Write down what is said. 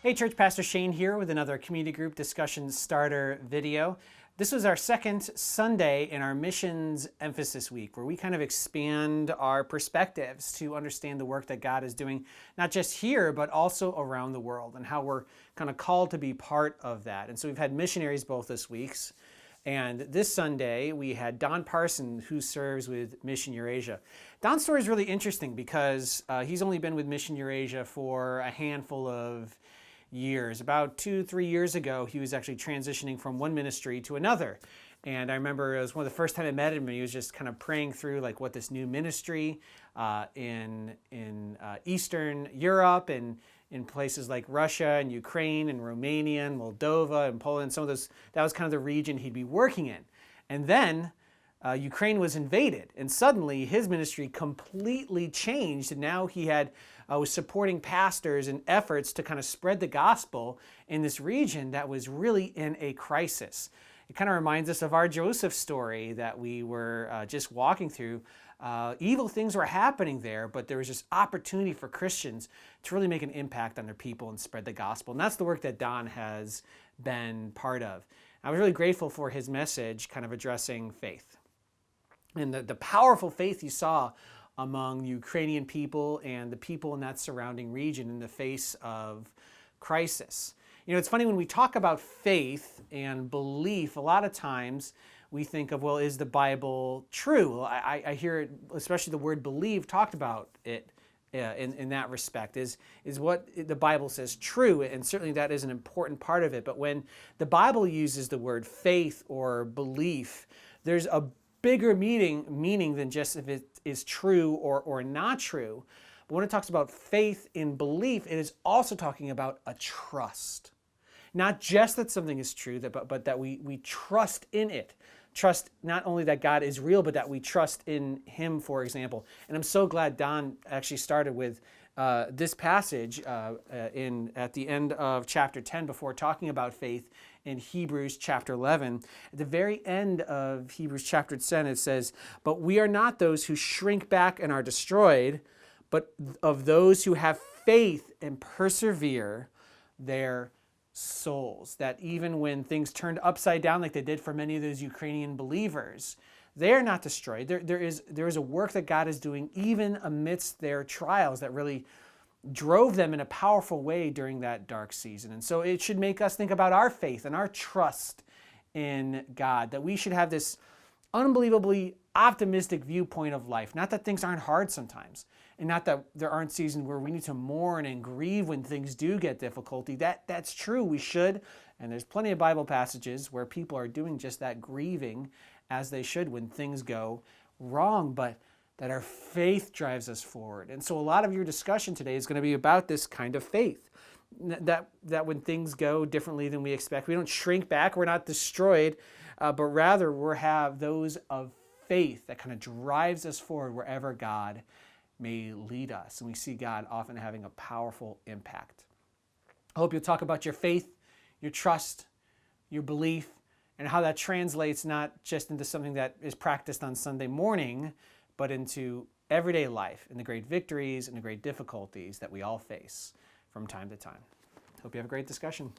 Hey church, Pastor Shane here with another community group discussion starter video. This was our second Sunday in our missions emphasis week, where we kind of expand our perspectives to understand the work that God is doing, not just here, but also around the world, and how we're kind of called to be part of that. And so we've had missionaries both this weeks. And this Sunday, we had Don Parson, who serves with Mission Eurasia. Don's story is really interesting because he's only been with Mission Eurasia for a handful of years. About 2-3 years ago, he was actually transitioning from one ministry to another. And I remember it was one of the first time I met him, and he was just kind of praying through like what this new ministry in Eastern Europe and in places like Russia and Ukraine and Romania and Moldova and Poland, some of those, that was kind of the region he'd be working in. And then Ukraine was invaded, and suddenly his ministry completely changed, and now he was supporting pastors and efforts to kind of spread the gospel in this region that was really in a crisis. It kind of reminds us of our Joseph story that we were just walking through. Evil things were happening there, but there was just opportunity for Christians to really make an impact on their people and spread the gospel. And that's the work that Don has been part of. I was really grateful for his message kind of addressing faith and the powerful faith he saw among Ukrainian people and the people in that surrounding region in the face of crisis. You know, it's funny when we talk about faith and belief, a lot of times we think of, well, is the Bible true? I hear it, especially the word believe, talked about it in that respect. Is what the Bible says true? And certainly that is an important part of it. But when the Bible uses the word faith or belief, there's a bigger meaning than just if it is true or not true. But when it talks about faith in belief, it is also talking about a trust. Not just that something is true, but that we trust in it. Trust not only that God is real, but that we trust in Him, for example. And I'm so glad Don actually started with this passage at the end of chapter 10 before talking about faith in Hebrews chapter 11. At the very end of Hebrews chapter 10, it says, "But we are not those who shrink back and are destroyed, but of those who have faith and persevere their souls." That even when things turned upside down like they did for many of those Ukrainian believers, they are not destroyed. There is a work that God is doing even amidst their trials that really drove them in a powerful way during that dark season. And so it should make us think about our faith and our trust in God, that we should have this unbelievably optimistic viewpoint of life. Not that things aren't hard sometimes, and not that there aren't seasons where we need to mourn and grieve when things do get difficulty. That's true, we should, and there's plenty of Bible passages where people are doing just that, grieving as they should when things go wrong, but that our faith drives us forward. And so a lot of your discussion today is going to be about this kind of faith, that when things go differently than we expect, we don't shrink back, we're not destroyed, but rather we have those of faith that kind of drives us forward wherever God may lead us. And we see God often having a powerful impact. I hope you'll talk about your faith, your trust, your belief, and how that translates not just into something that is practiced on Sunday morning, but into everyday life and the great victories and the great difficulties that we all face from time to time. Hope you have a great discussion.